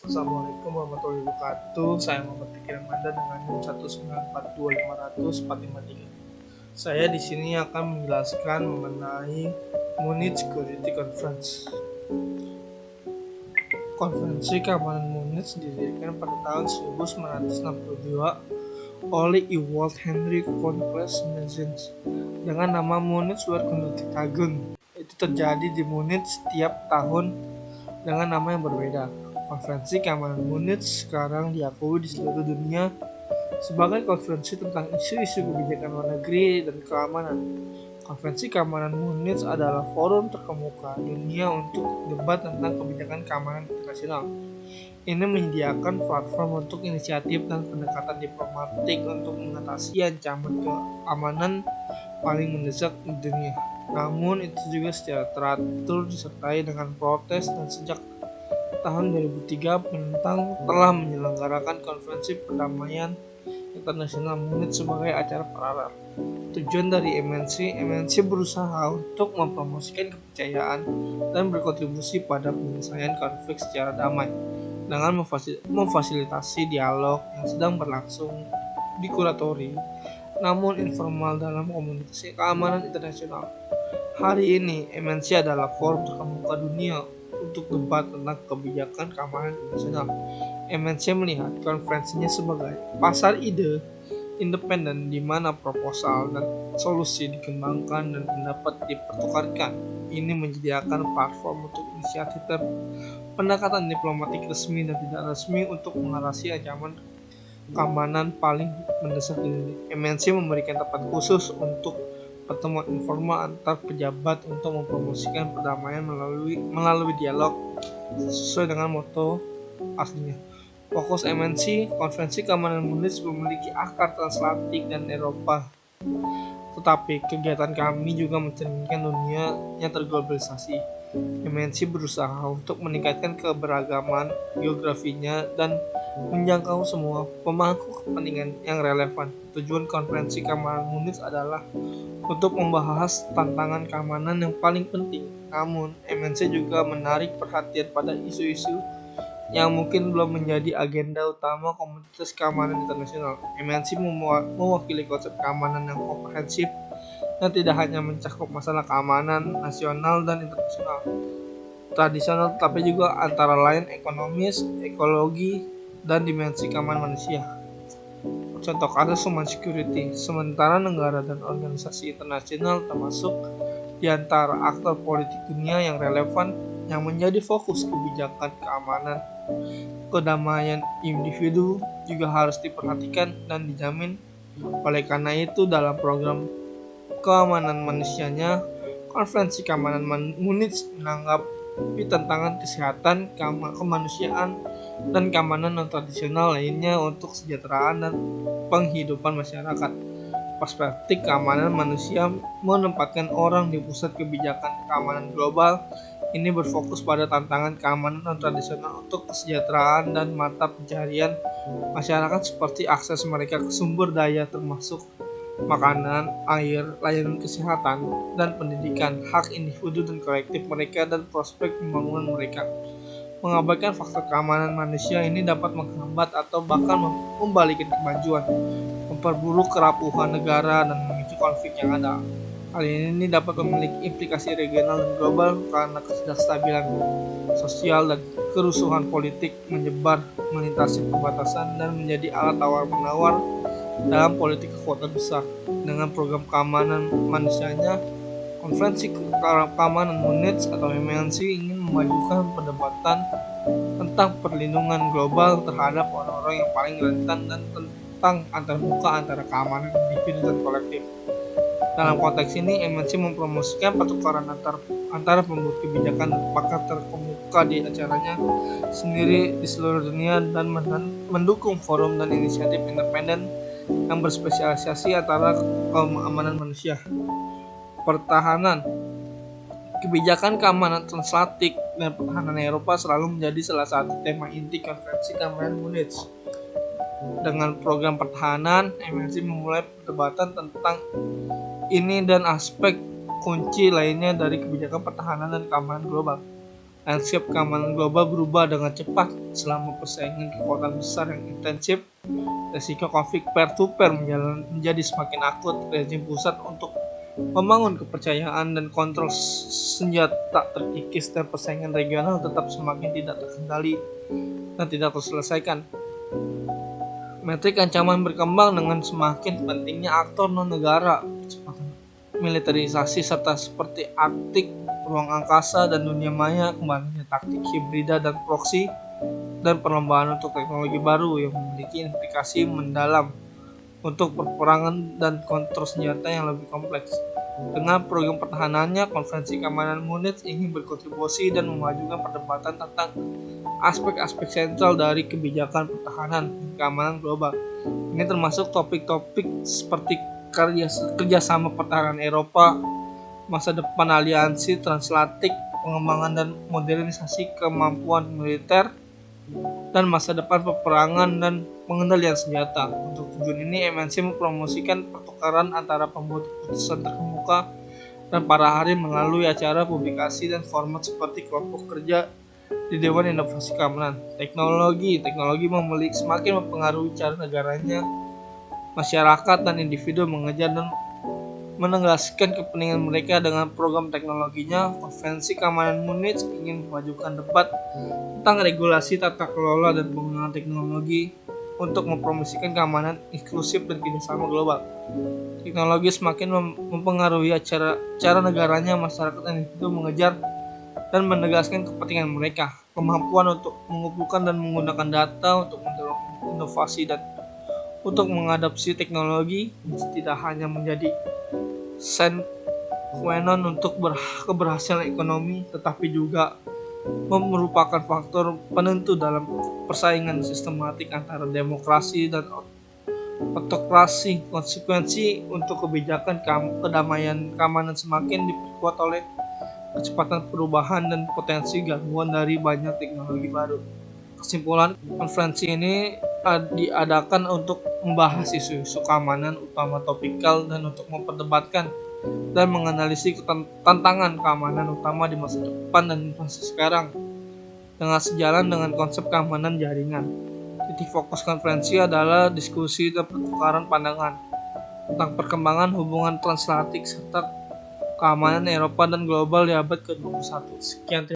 Assalamualaikum warahmatullahi wabarakatuh. Saya Muhammad Fikri Ramadan dengan NIM 1942500 Saya di sini akan menjelaskan mengenai Munich Security Conference. Konferensi Keamanan Munich didirikan pada tahun 1962 oleh Ewald Henrik von Clausewitz dengan nama Munich Werkstätten. Itu terjadi di Munich setiap tahun dengan nama yang berbeda. Konferensi Keamanan Munich sekarang diakui di seluruh dunia sebagai konferensi tentang isu-isu kebijakan luar negeri dan keamanan. Konferensi Keamanan Munich adalah forum terkemuka dunia untuk debat tentang kebijakan keamanan internasional. Ini menyediakan platform untuk inisiatif dan pendekatan diplomatik untuk mengatasi ancaman keamanan paling mendesak di dunia. Namun itu juga secara teratur disertai dengan protes, dan sejak tahun 2003 Penentang telah menyelenggarakan konferensi perdamaian internasional Munich sebagai acara paralel. Tujuan dari MNC berusaha untuk mempromosikan kepercayaan dan berkontribusi pada penyelesaian konflik secara damai dengan memfasilitasi dialog yang sedang berlangsung dikuratori namun informal dalam komunitas keamanan internasional. Hari ini MNC adalah forum terkemuka dunia untuk debat tentang kebijakan keamanan internasional. MNC melihat konferensinya sebagai pasar ide independen di mana proposal dan solusi dikembangkan dan pendapat dipertukarkan. Ini menyediakan platform untuk inisiatif dan pendekatan diplomatik resmi dan tidak resmi untuk mengatasi ancaman keamanan paling mendesak di dunia. MNC memberikan tempat khusus untuk pertemuan informal antar pejabat untuk mempromosikan perdamaian melalui dialog sesuai dengan moto aslinya. Fokus MNC, Konferensi Keamanan Munich memiliki akar transatlantik dan Eropa, tetapi kegiatan kami juga mencerminkan dunia yang terglobalisasi. MNC berusaha untuk meningkatkan keberagaman geografinya dan menjangkau semua pemangku kepentingan yang relevan. Tujuan Konferensi Keamanan Munich adalah untuk membahas tantangan keamanan yang paling penting. Namun, MNC juga menarik perhatian pada isu-isu yang mungkin belum menjadi agenda utama komunitas keamanan internasional. MNC mewakili konsep keamanan yang komprehensif yang tidak hanya mencakup masalah keamanan nasional dan internasional tradisional, tetapi juga antara lain ekonomis, ekologi, dan dimensi keamanan manusia. Contoh kasus human security, sementara negara dan organisasi internasional termasuk di antara aktor politik dunia yang relevan yang menjadi fokus kebijakan keamanan. Kedamaian individu juga harus diperhatikan dan dijamin. Oleh karena itu, dalam program keamanan manusianya, Konferensi Keamanan Munich menanggapi tantangan kesehatan, kemanusiaan, dan keamanan non-tradisional lainnya untuk kesejahteraan dan penghidupan masyarakat. Perspektif keamanan manusia menempatkan orang di pusat kebijakan keamanan global. Ini berfokus pada tantangan keamanan non-tradisional untuk kesejahteraan dan mata pencaharian masyarakat seperti akses mereka ke sumber daya termasuk makanan, air, layanan kesehatan, dan pendidikan, hak individu dan kolektif mereka, dan prospek pembangunan mereka. Mengabaikan faktor keamanan manusia ini dapat menghambat atau bahkan membalikkan kemajuan, memperburuk kerapuhan negara, dan memicu konflik yang ada. Hal ini dapat memiliki implikasi regional dan global karena ketidakstabilan sosial dan kerusuhan politik menyebar melintasi perbatasan dan menjadi alat tawar-menawar dalam politik kekuatan besar. Dengan program keamanan manusianya, Konferensi Keamanan Munich atau MNC ingin memajukan perdebatan tentang perlindungan global terhadap orang-orang yang paling rentan dan tentang antarmuka antara keamanan individu dan kolektif. Dalam konteks ini, MNC mempromosikan pertukaran antara pembuat kebijakan dan pakar terkemuka di acaranya sendiri di seluruh dunia dan mendukung forum dan inisiatif independen yang berspesialisasi antara keamanan manusia. Pertahanan, kebijakan keamanan transatlantik dan pertahanan Eropa selalu menjadi salah satu tema inti Konferensi Keamanan Munich. Dengan program pertahanan, MNC memulai perdebatan tentang ini dan aspek kunci lainnya dari kebijakan pertahanan dan keamanan global. Landscape keamanan global berubah dengan cepat selama persaingan kekuatan besar yang intensif. Risiko konflik peer-to-peer menjadi semakin akut. Rezim pusat untuk membangun kepercayaan dan kontrol senjata terkikis, dan persaingan regional tetap semakin tidak terkendali dan tidak terselesaikan. Metrik ancaman berkembang dengan semakin pentingnya aktor non-negara, kecepatan militerisasi serta seperti Arktik, ruang angkasa, dan dunia maya, kembalinya taktik hibrida dan proksi, dan perlombaan untuk teknologi baru yang memiliki implikasi mendalam untuk peperangan dan kontrol senjata yang lebih kompleks. Dengan program pertahanannya, Konferensi Keamanan Munich ingin berkontribusi dan memajukan perdebatan tentang aspek-aspek sentral dari kebijakan pertahanan dan keamanan global. Ini termasuk topik-topik seperti kerjasama pertahanan Eropa, masa depan aliansi transatlantik, pengembangan dan modernisasi kemampuan militer, dan masa depan peperangan dan pengendalian senjata. Untuk tujuan ini, MNC mempromosikan pertukaran antara pembuat keputusan terkemuka dan para ahli melalui acara, publikasi, dan format seperti kelompok kerja di Dewan Inovasi Keamanan. Teknologi semakin mempengaruhi cara negaranya, masyarakat, dan individu mengejar dan menegaskan kepentingan mereka dengan program teknologinya. Konferensi Keamanan Munich ingin memajukan debat tentang regulasi, tata kelola, dan penggunaan teknologi untuk mempromosikan keamanan inklusif dan kerjasama global. Teknologi semakin mempengaruhi cara negaranya, masyarakat, dan individu mengejar dan menegaskan kepentingan mereka. Kemampuan untuk mengumpulkan dan menggunakan data untuk mendorong inovasi dan untuk mengadopsi teknologi tidak hanya menjadi sine qua non untuk keberhasilan ekonomi, tetapi juga merupakan faktor penentu dalam persaingan sistematik antara demokrasi dan otokrasi. Konsekuensi untuk kebijakan kedamaian keamanan semakin diperkuat oleh kecepatan perubahan dan potensi gangguan dari banyak teknologi baru. Kesimpulan, konferensi ini diadakan untuk membahas isu-isu keamanan utama topikal dan untuk memperdebatkan dan menganalisis tantangan keamanan utama di masa depan dan masa sekarang dengan sejalan dengan konsep keamanan jaringan. Titik fokus konferensi adalah diskusi dan pertukaran pandangan tentang perkembangan hubungan transatlantik serta keamanan Eropa dan global di abad ke-21. Sekian.